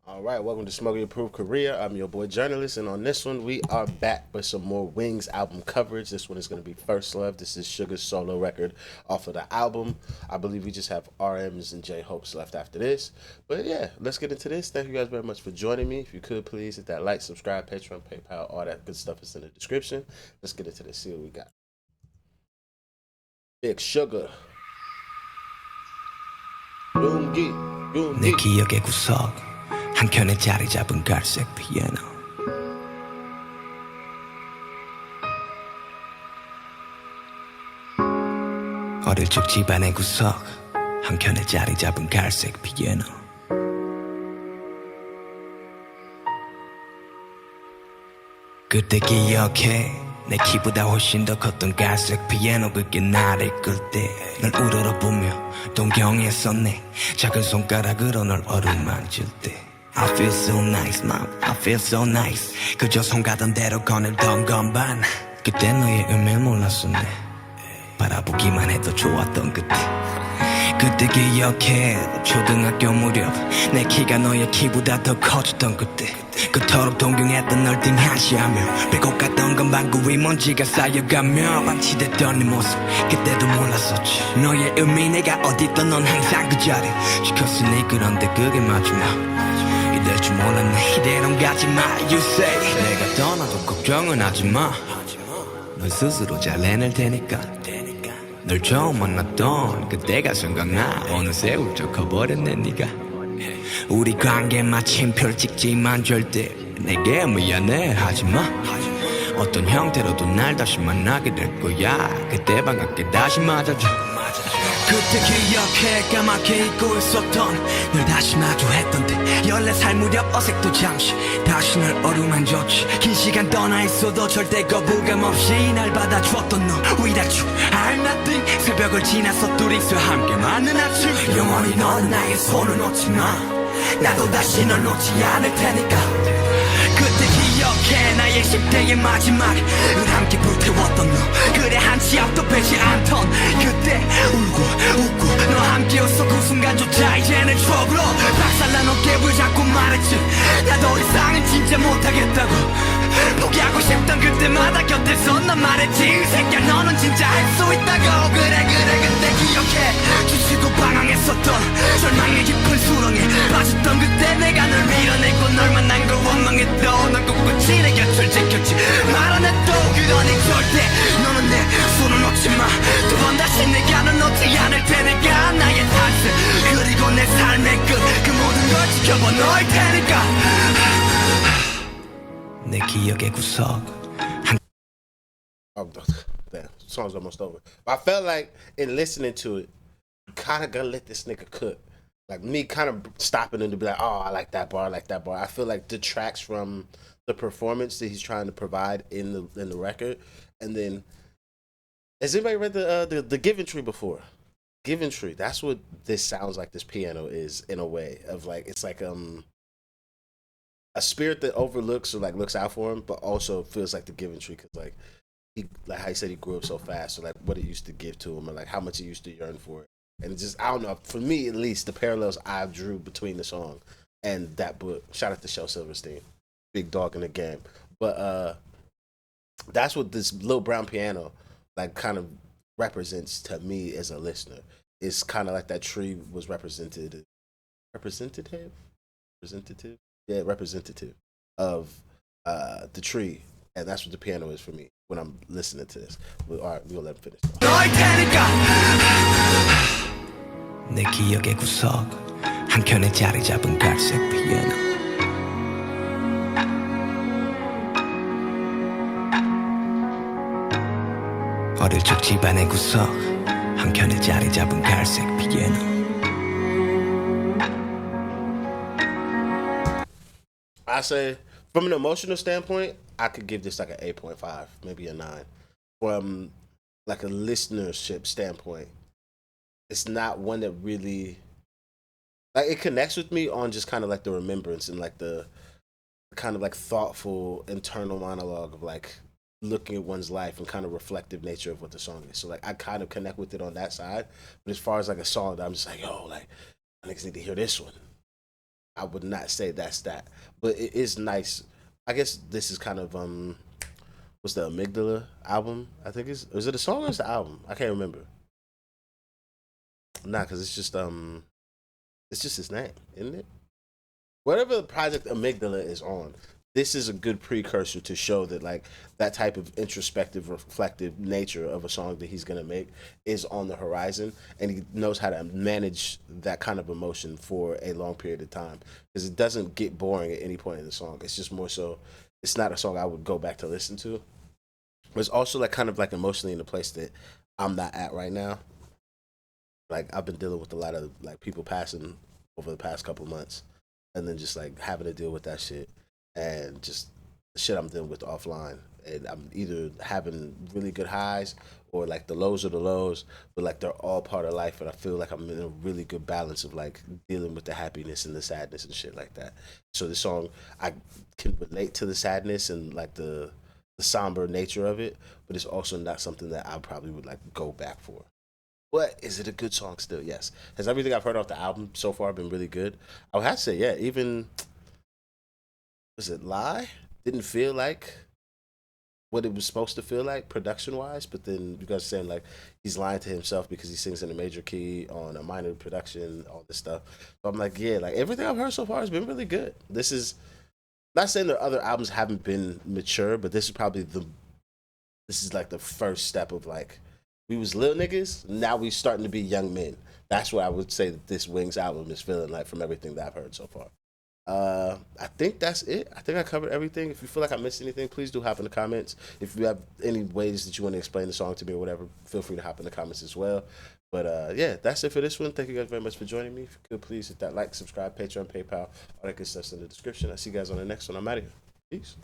All right, welcome to Smokey Approved Korea. I'm your boy Jurnalist, and on this one, we are back with some more Wings album coverage. This one is going to be First Love. This is Suga's solo record off of the album. I believe we just have RMs and J Hopes left after this. But yeah, let's get into this. Thank you guys very much for joining me. If you could, please hit that like, subscribe, Patreon, PayPal, all that good stuff is in the description. Let's get into this. See what we got. Big Sugar. 용기, 내 용기. 기억의 구석 한켠에 자리 잡은 갈색 피아노 어릴 적 집안의 구석 한켠에 자리 잡은 갈색 피아노 그때 기억해 내 키보다 훨씬 더 컸던 갈색 피아노 그게 나를 끌 때 널 우러러보며 동경했었네 작은 손가락으로 널 어루만질 때 I feel so nice mom I feel so nice 그저 손 가던 대로 거닐던 건반 그때 너의 의미를 몰랐었네 바라보기만 해도 좋았던 그때 그때 기억해 초등학교 무렵 내 키가 너의 키보다 더 커졌던 그때 그토록 동경했던 널 등한시하며 배고 갔던 건 방구 위 먼지가 쌓여가며 방치됐던 네 모습 그때도 몰랐었지 너의 의미 내가 어딨던 넌 항상 그 자리 지켰으니 그런데 그게 마지막 이럴 줄 몰랐네 이대로 가지마 You say 내가 떠나도 걱정은 하지마 넌 스스로 잘 해낼 테니까 널 처음 만났던 그때가 생각나 어느새 훌쩍 커버렸네 네가 우리 관계 마침표를 찍지만 절대 내게 미안해 하지마 어떤 형태로도 날 다시 만나게 될 거야 그때 반갑게 다시 맞아줘 그때 기억해 까맣게 잊고 있었던 널 다시 마주했던 때 14살 무렵 어색도 잠시 다시 널 어루만졌지 긴 시간 떠나 있어도 절대 거부감 없이 날 받아주었던 너 Without you I'm nothing 새벽을 지나서 둘이서 함께 맞는 아침 영원히 넌 나의 손을 놓지 마 나도 다시 널 놓지 않을 테니까 그때 기억해 나의 10대의 마지막을 함께 불태웠던 너 그래 한치 앞도 빼지 않던 그때 울고 웃고 너와 함께 웃어 그 순간조차 이제는 추억으로 박살난 어깨를 잡고 말했지 나도 이상은 진짜 못하겠다고 포기하고 싶던 그때마다 곁에서 난 말했지 새끼야 너는 진짜 할 수 있다고 그래 그때 기억해 지치고 방황했었던 절망의 깊은 수렁에 빠졌던 그때 내가 널 밀어내고 널 만난 걸 원망했던 넌 꿋꿋이 내 곁을 지켰지 말 안 해도 그러니 절대 너는 내 손을 놓지 마 두 번 다시 내가 널 놓지 않을 테니까 나의 탄생 그리고 내 삶의 끝 그 모든 걸 지켜봐 너일 테니까 내 기억의 구석 Oh, damn, song's almost over. But I felt like in listening to it, you kind of gotta let this nigga cook. Like me kind of stopping him to be like, oh, I like that bar, I like that bar. I feel like detracts from the performance that he's trying to provide in the record. And then, has anybody read the Giving Tree before? Giving Tree. That's what this sounds like. This piano is in a way of like it's like a spirit that overlooks or like looks out for him, but also feels like the Giving Tree because like. He, like how he said he grew up so fast, so like what it used to give to him, and like how much he used to yearn for it, and it just I don't know. For me, at least, the parallels I drew between the song and that book. Shout out to Shel Silverstein, big dog in the game. But that's what this little brown piano like kind of represents to me as a listener. It's kind of like that tree was representative, yeah, representative of the tree, and that's what the piano is for me when I'm listening to this. All right, we'll let him finish. 내 기억의 구석 한켠에 자리 잡은 갈색 피아노 어릴 적 집안의 구석 한켠에 자리 잡은 갈색 피아노 I say, from an emotional standpoint, I could give this like an 8.5, maybe a 9. From like a listenership standpoint, it's not one that really like it connects with me on just kind of like the remembrance and like the kind of like thoughtful internal monologue of like looking at one's life and kind of reflective nature of what the song is. So like I kind of connect with it on that side. But as far as like a song that I'm just like, yo, like I niggas need to hear this one. I would not say that's that, but it is nice. I guess this is kind of what's the Amygdala album? I think is it a song or is it the album? I can't remember. Nah, because it's just his name, isn't it? Whatever the project Amygdala is on, this is a good precursor to show that like that type of introspective, reflective nature of a song that he's gonna make is on the horizon, and he knows how to manage that kind of emotion for a long period of time because it doesn't get boring at any point in the song. It's just more so. It's not a song I would go back to listen to. But it's also like kind of like emotionally in a place that I'm not at right now. Like I've been dealing with a lot of like people passing over the past couple months, and then just like having to deal with that shit and just the shit I'm dealing with offline. And I'm either having really good highs or like the lows are the lows, but like they're all part of life. And I feel like I'm in a really good balance of like dealing with the happiness and the sadness and shit like that. So the song, I can relate to the sadness and like the somber nature of it, but it's also not something that I probably would like go back for. But is it a good song still? Yes. Has everything I've heard off the album so far been really good? I would have to say, yeah. Even was it Lie? Didn't feel like what it was supposed to feel like production wise, but then you guys are saying like he's lying to himself because he sings in a major key on a minor production, all this stuff. So I'm like, yeah, like everything I've heard so far has been really good. This is not saying the other albums haven't been mature, but this is like the first step of like we was little niggas, now we starting to be young men. That's what I would say that this Wings album is feeling like from everything that I've heard so far. I think that's it. I think I covered everything. If you feel like I missed anything, please do hop in the comments. If you have any ways that you want to explain the song to me or whatever, feel free to hop in the comments as well. But yeah, that's it for this one. Thank you guys very much for joining me. If you could please hit that like, subscribe, Patreon, PayPal, all that good stuff's in the description. I'll see you guys on the next one. I'm out of here. Peace.